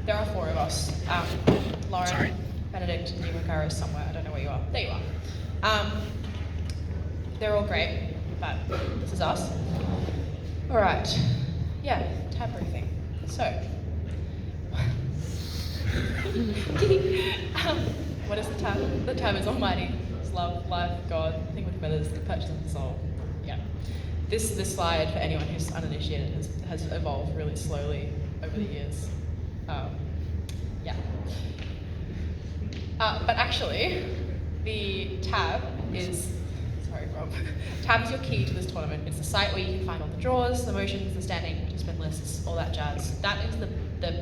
there are four of us. Lauren, Sorry. Benedict, and Yumika is somewhere. I don't know where you are. There you are. They're all great, but this is us. All right. Yeah, tab briefing. So, what is the tab? The tab is Almighty. It's love, life, God, thing with feathers, the purchase of the soul. Yeah. This slide, for anyone who's uninitiated, has evolved really slowly over the years. Yeah. But actually, the tab is, sorry Rob, tab is your key to this tournament. It's the site where you can find all the draws, the motions, the standing participant lists, all that jazz. That is the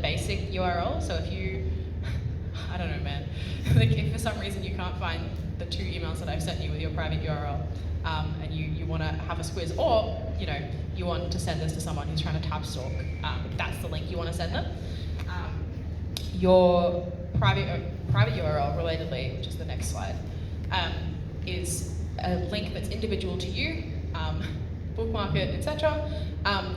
basic URL, so if you, I don't know man, like if for some reason you can't find the 2 emails that I've sent you with your private URL, and you want to have a squiz, or you want to send this to someone who's trying to tab stalk, that's the link you want to send them. Your private URL, relatedly, which is the next slide, is a link that's individual to you, bookmark it, etc.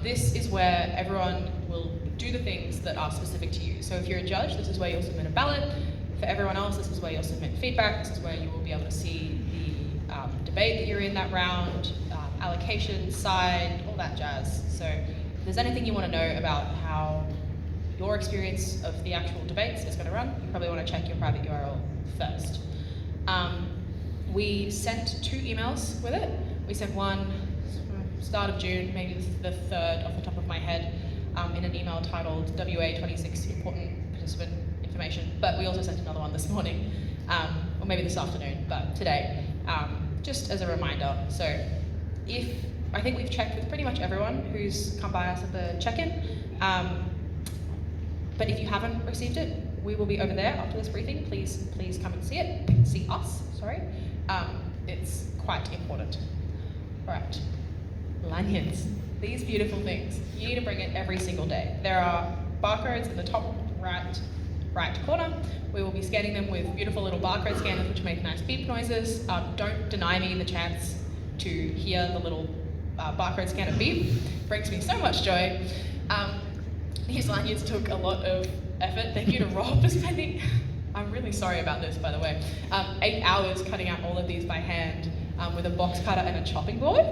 This is where everyone will do the things that are specific to you. So if you're a judge, this is where you'll submit a ballot. For everyone else, this is where you'll submit feedback. This is where you will be able to see the debate that you're in that round, allocation, side, all that jazz. So if there's anything you want to know about how your experience of the actual debates is going to run, you probably want to check your private URL first. We sent 2 emails with it. We sent one start of June, maybe the 3rd off the top of my head, in an email titled WA26 Important Participant Information, but we also sent another one this morning, or maybe this afternoon, but today, just as a reminder. So I think we've checked with pretty much everyone who's come by us at the check-in, but if you haven't received it, we will be over there after this briefing. Please come and see it, see us, sorry. It's quite important. All right, lanyards. These beautiful things. You need to bring it every single day. There are barcodes in the top right corner. We will be scanning them with beautiful little barcode scanners which make nice beep noises. Don't deny me the chance to hear the little barcode scanner beep. Brings me so much joy. These lanyards took a lot of effort. Thank you to Rob for spending, I'm really sorry about this by the way, 8 hours cutting out all of these by hand with a box cutter and a chopping board.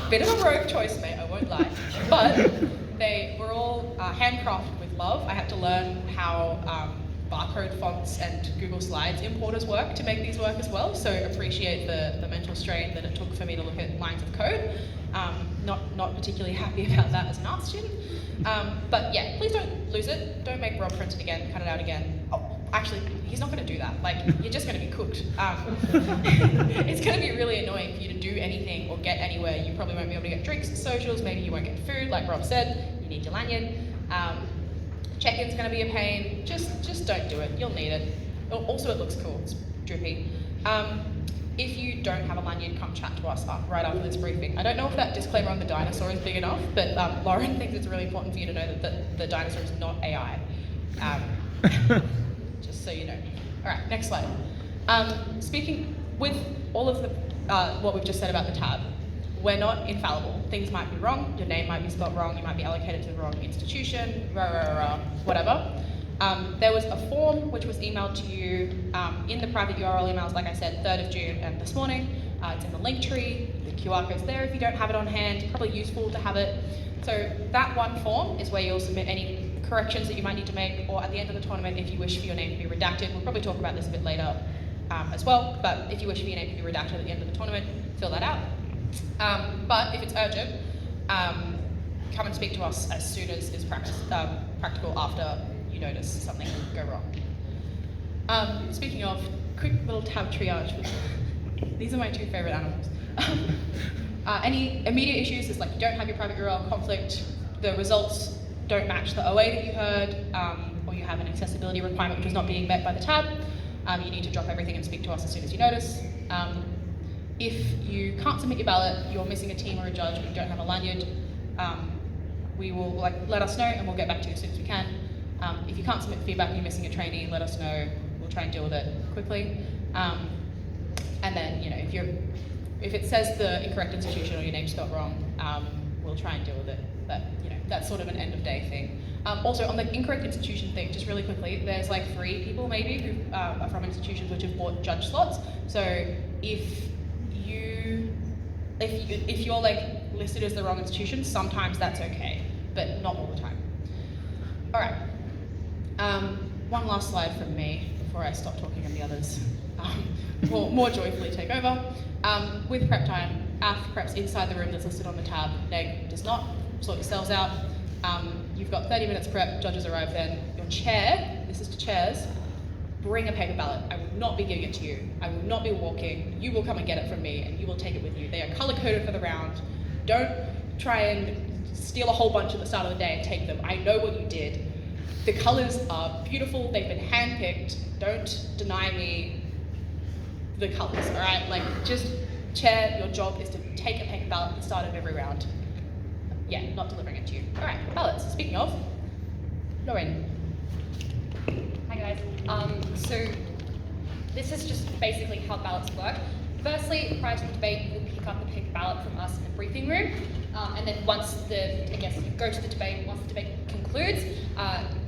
Bit of a rogue choice, mate, I won't lie. But they were all handcrafted with love. I had to learn how barcode fonts and Google Slides importers work to make these work as well, so appreciate the mental strain that it took for me to look at lines of code. Not particularly happy about that as an art student. But yeah, please don't lose it. Don't make Rob print it again, cut it out again. Oh, actually, he's not going to do that. Like, you're just going to be cooked. It's going to be really annoying for you to do anything or get anywhere. You probably won't be able to get drinks, socials, maybe you won't get food, like Rob said. You need your lanyard. Check-in's going to be a pain. Just don't do it. You'll need it. Also, it looks cool. It's drippy. If you don't have a lanyard, come chat to us right after this briefing. I don't know if that disclaimer on the dinosaur is big enough, but Lauren thinks it's really important for you to know that the dinosaur is not AI. Just so you know. All right, next slide. Speaking with all of the what we've just said about the tab, we're not infallible. Things might be wrong, your name might be spelled wrong, you might be allocated to the wrong institution, whatever. There was a form which was emailed to you in the private URL emails, like I said, 3rd of June and this morning. It's in the link tree, the QR code's there if you don't have it on hand, probably useful to have it. So that one form is where you'll submit any corrections that you might need to make, or at the end of the tournament, if you wish for your name to be redacted. We'll probably talk about this a bit later as well, but if you wish for your name to be redacted at the end of the tournament, fill that out. But if it's urgent, come and speak to us as soon as is practical after you notice something go wrong. Speaking of, quick little tab triage. These are my 2 favorite animals. Any immediate issues is like you don't have your private URL conflict, the results don't match the OA that you heard, or you have an accessibility requirement which is not being met by the tab. You need to drop everything and speak to us as soon as you notice. If you can't submit your ballot, you're missing a team or a judge, or you don't have a lanyard, we will let us know and we'll get back to you as soon as we can. If you can't submit feedback and you're missing a trainee, let us know. We'll try and deal with it quickly. And then, if it says the incorrect institution or your name's spelled wrong, we'll try and deal with it. But, that's sort of an end of day thing. Also, on the incorrect institution thing, just really quickly, there's like 3 people maybe who are from institutions which have bought judge slots. So if you're like listed as the wrong institution, sometimes that's okay, but not all the time. All right. One last slide from me before I stop talking and the others more joyfully take over. With prep time, AF preps inside the room that's listed on the tab. Neg does not. Sort yourselves out. You've got 30 minutes prep, judges arrive then. Your chair, this is to chairs, bring a paper ballot. I will not be giving it to you. I will not be walking. You will come and get it from me and you will take it with you. They are color-coded for the round. Don't try and steal a whole bunch at the start of the day and take them. I know what you did. The colors are beautiful. They've been handpicked. Don't deny me the colors, all right? Like, just chair, your job is to take a paper ballot at the start of every round. Yeah, not delivering it to you. All right, ballots. Speaking of, Lauren. Hi guys. So this is just basically how ballots work. Firstly, prior to the debate, you'll pick up the paper ballot from us in the briefing room, and then you go to the debate. Once the debate concludes,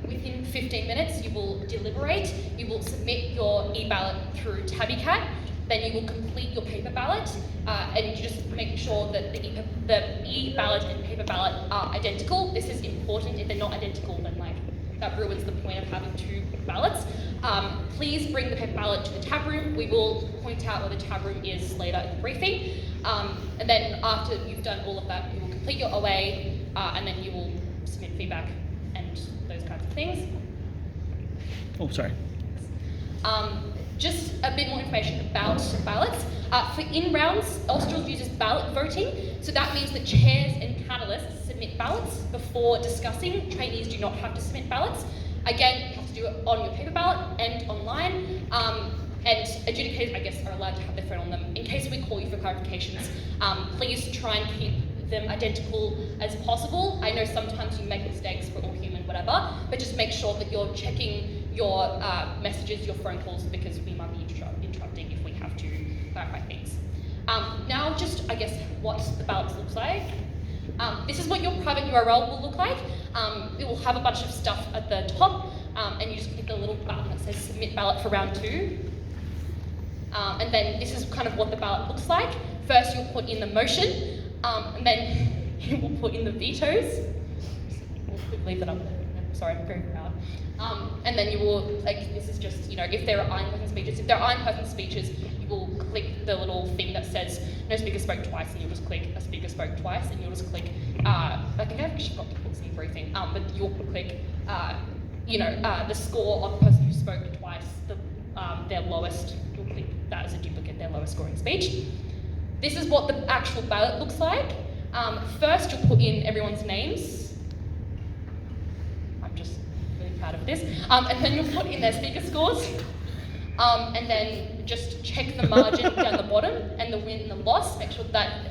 within 15 minutes, you will deliberate. You will submit your e-ballot through TabbyCat. Then you will complete your paper ballot, and you just make sure that the e-ballot and paper ballot are identical. This is important. If they're not identical, then that ruins the point of having 2 ballots. Please bring the paper ballot to the tab room. We will point out where the tab room is later in the briefing. And then after you've done all of that, you will complete your OA, and then you will submit feedback and those kinds of things. Oh, sorry. Just a bit more information about ballots. For in-rounds, Australs uses ballot voting, so that means that chairs and panellists submit ballots before discussing. Trainees do not have to submit ballots. Again, you have to do it on your paper ballot and online. And adjudicators, I guess, are allowed to have their phone on them. In case we call you for clarifications, please try and keep them identical as possible. I know sometimes you make mistakes, we're all human, whatever, but just make sure that you're checking your messages, your phone calls, because we might be interrupting if we have to clarify things. Now, just, I guess, what the ballots looks like. This is what your private URL will look like. It will have a bunch of stuff at the top, and you just click the little button that says Submit Ballot for round 2. And then this is kind of what the ballot looks like. First, you'll put in the motion, and then you will put in the vetoes. We'll leave that up there. Sorry, I'm very proud. And then you will, this is just, if there are in-person speeches. If there are in-person speeches, you will click the little thing that says no speaker spoke twice, and you'll just click a speaker spoke twice, and you'll just click, I think I've actually got the policy briefing, but you'll click, the score of the person who spoke twice, their lowest, you'll click that as a duplicate, their lowest scoring speech. This is what the actual ballot looks like. First, you'll put in everyone's names. I'm just really proud of this. And then you'll put in their speaker scores. And then just check the margin down the bottom and the win and the loss. Make sure that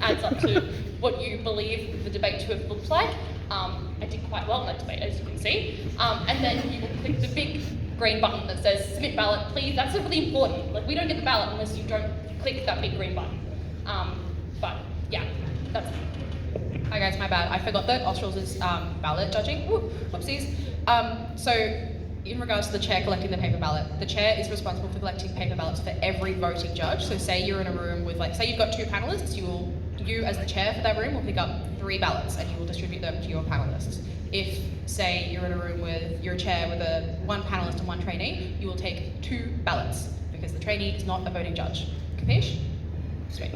adds up to what you believe the debate to have looked like. I did quite well in that debate, as you can see. And then you will click the big green button that says submit ballot, please. That's really important. We don't get the ballot unless you don't click that big green button. But yeah, that's it. Hi guys, my bad. I forgot that Australs is ballot judging. Whoopsies. So in regards to the chair collecting the paper ballot, the chair is responsible for collecting paper ballots for every voting judge. So say you're in a room with say you've got 2 panelists, you as the chair for that room will pick up 3 ballots and you will distribute them to your panelists. If, say, you're in a room with your chair with one panelist and 1 trainee, you will take 2 ballots because the trainee is not a voting judge. Capish? Sweet.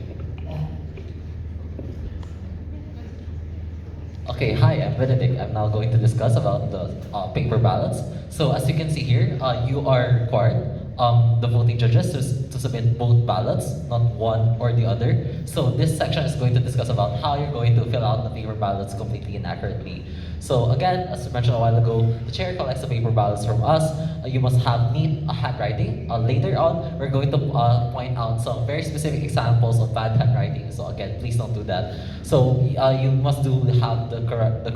Okay, hi, I'm Benedict. I'm now going to discuss about the paper ballots. So as you can see here, you are required, the voting judges, to submit both ballots, not one or the other. So this section is going to discuss about how you're going to fill out the paper ballots completely and accurately. So again, as I mentioned a while ago, the chair collects the paper ballots from us. You must have neat handwriting. Later on, we're going to point out some very specific examples of bad handwriting. So again, please don't do that. So you must have the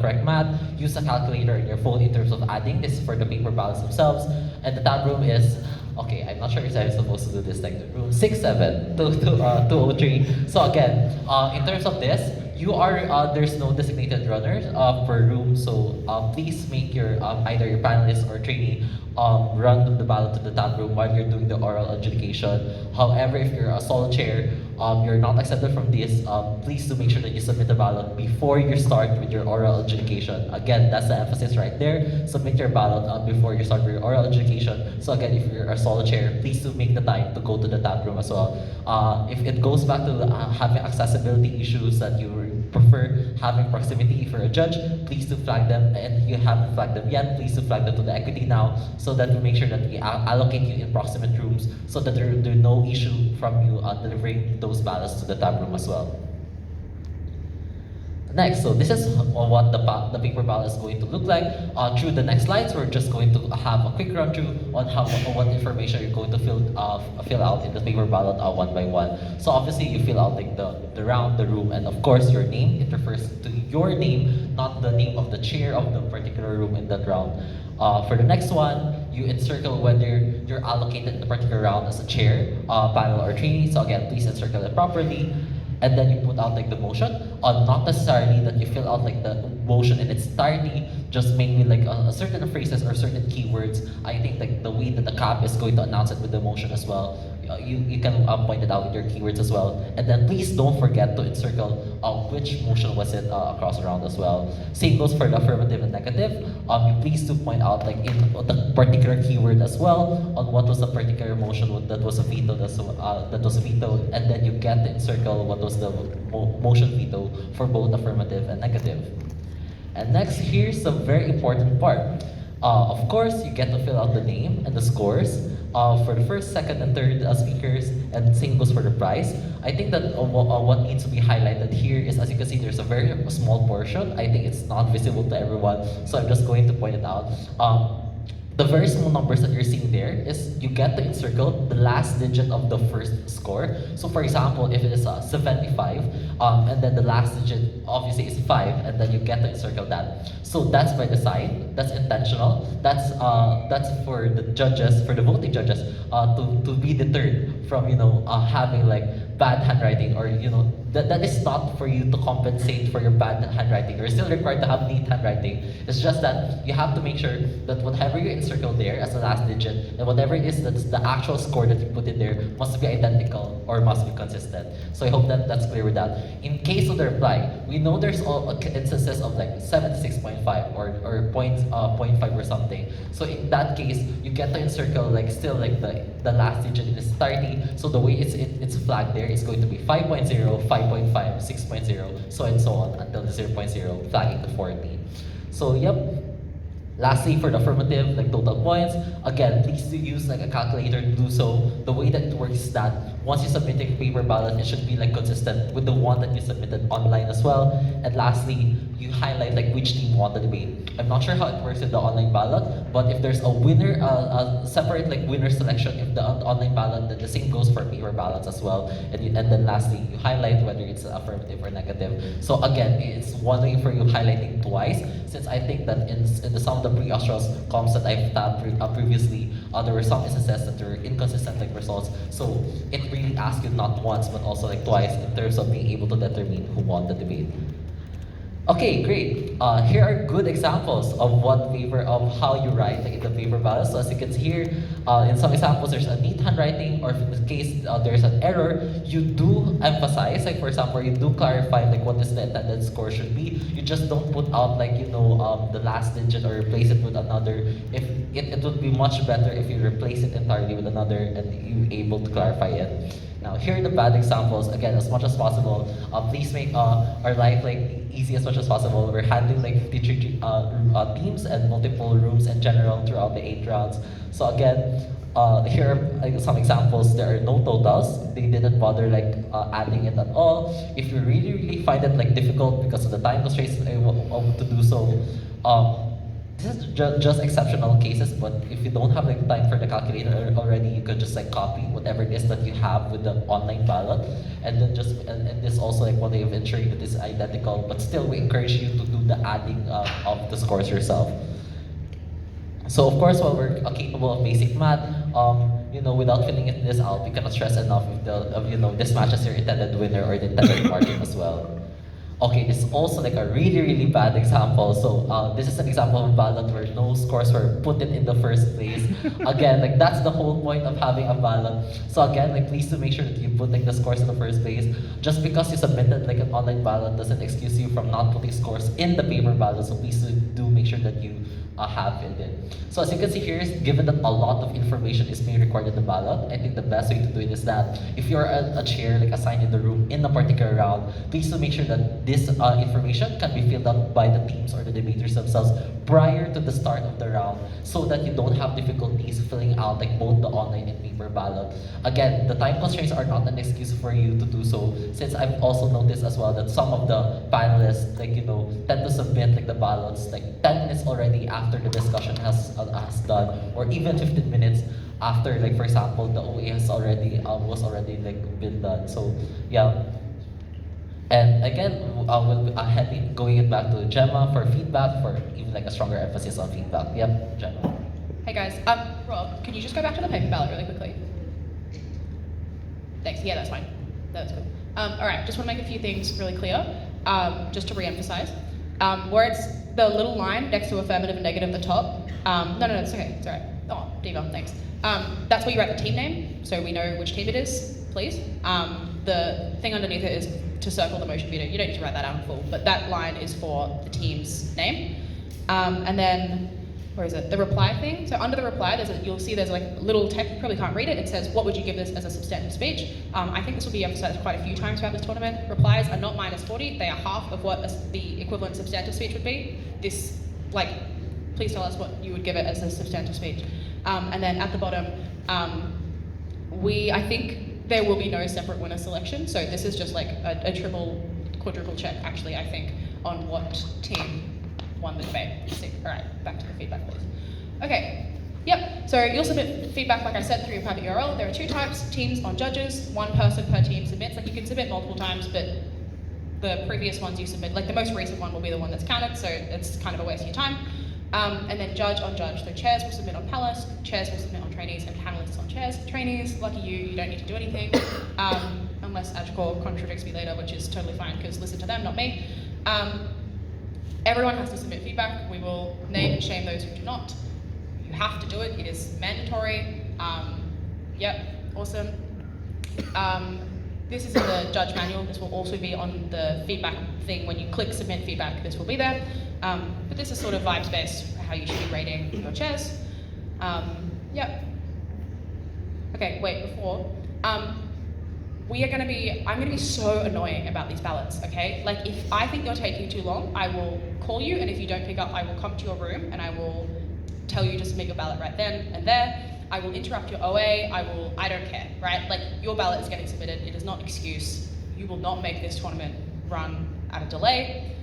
correct math. Use a calculator in your phone in terms of adding. This is for the paper ballots themselves. And the tab room is, okay, I'm not sure if I'm supposed to do this, room 67203. So again, in terms of this, there's no designated runner per room, so please make your either your panelist or trainee run the ballot to the tab room while you're doing the oral adjudication. However, if you're a solo chair, you're not accepted from this. Please do make sure that you submit the ballot before you start with your oral adjudication. Again, that's the emphasis right there. Submit your ballot before you start with your oral adjudication. So again, if you're a solo chair, please do make the time to go to the tab room as well. If it goes back to having accessibility issues that you prefer having proximity for a judge, please do flag them. And if you haven't flagged them yet, please do flag them to the equity now, so that we make sure that we allocate you in proximate rooms, so that there's no issue from you delivering those ballots to the tab room as well. Next, so this is what the paper ballot is going to look like. Through the next slides, we're just going to have a quick run through on what information you're going to fill out in the paper ballot one by one. So obviously, you fill out like the round, the room, and of course your name. It refers to your name, not the name of the chair of the particular room in that round. For the next one, you encircle whether you're allocated in the particular round as a chair, panel, or trainee. So again, please encircle it properly. And then you put out like the motion. Not necessarily that you fill out like the motion in its entirety, just mainly like a certain phrases or certain keywords. I think like the way that the CAP is going to announce it with the motion as well. You can point it out with your keywords as well. And then please don't forget to encircle which motion was it across around as well. Same goes for the affirmative and negative. You please do point out like in the particular keyword as well on what was the particular motion that was vetoed and then you get to encircle what was the motion veto for both affirmative and negative. And next, here's the very important part. Of course, you get to fill out the name and the scores for the first, second, and third speakers, and same goes for the prize. I think that what needs to be highlighted here is, as you can see, there's a very small portion. I think it's not visible to everyone, so I'm just going to point it out. The very small numbers that you're seeing there is you get to encircle the last digit of the first score. So for example, if it is 75, and then the last digit obviously is 5, and then you get to encircle that. So that's by design, that's intentional, that's for the judges, for the voting judges, to be deterred from having like bad handwriting, or that is not for you to compensate for your bad handwriting. You're still required to have neat handwriting. It's just that you have to make sure that whatever you encircle there as the last digit, and whatever it is that's the actual score that you put in there, must be identical or must be consistent. So I hope that that's clear with that. In case of the reply, we know there's all instances of like 76.5 or 0.5 or something. So in that case, you get to encircle like still like the last digit in its entirety. So the way it's flagged there is going to be 5.0, 5.5, 6.0, so and so on until the 0.0, flagging to 40. So yep. Lastly, for the affirmative, like total points, again, please do use like a calculator to do so. The way that it works is that once you submit a paper ballot, it should be like consistent with the one that you submitted online as well. And lastly, you highlight like which team won the debate. I'm not sure how it works in the online ballot, but if there's a winner, a separate like winner selection in the online ballot, then the same goes for paper ballots as well. And then lastly, you highlight whether it's affirmative or negative. So again, it's one way for you highlighting twice, since I think that in some of the pre-Australs comps that I've tabbed previously, there were some instances that were inconsistent like results. So it really asks you not once, but also like twice in terms of being able to determine who won the debate. Okay, great. Here are good examples of how you write like in the paper ballot. So as you can see here, in some examples there's a neat handwriting, or in the case there's an error, you do emphasize, like for example, you do clarify like what is the intended score should be. You just don't put out like the last digit or replace it with another. If it would be much better if you replace it entirely with another and you're able to clarify it. Now, here are the bad examples. Again, as much as possible, please make our life like easy as much as possible. We're handling like 53 teams and multiple rooms in general throughout the 8 rounds. So again, here are some examples. There are no totals. They didn't bother like adding it at all. If you really find it like difficult because of the time constraints to do so, this is just exceptional cases, but if you don't have like time for the calculator already, you could just like copy whatever it is that you have with the online ballot, and then and this also like one way of ensuring that it's identical, but still we encourage you to do the adding of the scores yourself. So of course, while we're capable of basic math, without filling this out, we cannot stress enough if this matches your intended winner or the intended margin as well. Okay, this is also like a really, really bad example. So this is an example of a ballot where no scores were put in the first place. Again, like that's the whole point of having a ballot. So again, like please do make sure that you put like the scores in the first place. Just because you submitted like an online ballot doesn't excuse you from not putting scores in the paper ballot. So please do make sure that you have it in. So as you can see here, given that a lot of information is being recorded in the ballot, I think the best way to do it is that if you're a chair like assigned in the room in a particular round, please do make sure that this information can be filled out by the teams or the debaters themselves prior to the start of the round, so that you don't have difficulties filling out like both the online and paper ballot. Again, the time constraints are not an excuse for you to do so, since I've also noticed as well that some of the panelists tend to submit like the ballots like 10 minutes already after the discussion has done, or even 15 minutes after, like for example, the OA has already was already like been done. So yeah. And again, we'll be going it back to Gemma for feedback, for even like a stronger emphasis on feedback. Yep, Gemma. Hey guys, Rob, can you just go back to the paper ballot really quickly? Thanks. Yeah, that's fine. That's good. All right, just want to make a few things really clear, just to re-emphasize. Where it's the little line next to affirmative and negative at the top. No, it's okay. It's all right. Oh, Diva, thanks. That's where you write the team name, so we know which team it is, please. The thing underneath it is to circle the motion veto. You don't need to write that out in full, but that line is for the team's name. And then, where is it? The reply thing. So under the reply, you'll see there's like a little text, you probably can't read it. It says, what would you give this as a substantive speech? I think this will be emphasized quite a few times throughout this tournament. Replies are not minus 40, they are half of what the equivalent substantive speech would be. This, like, please tell us what you would give it as a substantive speech. And then at the bottom, I think there will be no separate winner selection. So this is just like a triple, quadruple check, actually, I think, on what team won the debate. All right, back to the feedback, please. Okay, yep, so you'll submit feedback, like I said, through your private URL. There are 2 types, teams on judges, 1 person per team submits. Like you can submit multiple times, but the previous ones you submit, like the most recent one will be the one that's counted, so it's kind of a waste of your time. And then judge on judge. So chairs will submit on panelists, chairs will submit on trainees, and panelists on chairs. Trainees, lucky you don't need to do anything, unless Ajkor contradicts me later, which is totally fine, because listen to them, not me. Everyone has to submit feedback. We will name and shame those who do not. You have to do it. It is mandatory. Yep, awesome. This is in the judge manual. This will also be on the feedback thing. When you click submit feedback, this will be there. But this is sort of vibes-based for how you should be rating your chairs. Yep. Okay, wait, before. I'm gonna be so annoying about these ballots, okay? Like, if I think you're taking too long, I will call you, and if you don't pick up, I will come to your room, and I will tell you to submit your ballot right then and there. I will interrupt your OA, I don't care, right? Like, your ballot is getting submitted, it is not an excuse. You will not make this tournament run at a delay.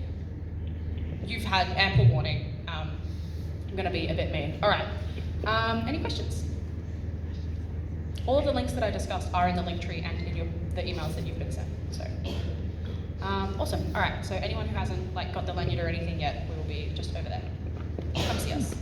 You've had ample warning. I'm gonna be a bit mean. All right, any questions? All of the links that I discussed are in the link tree and in the emails that you've been sent. So, awesome. All right. So anyone who hasn't got the lanyard or anything yet, we will be just over there. Come see us.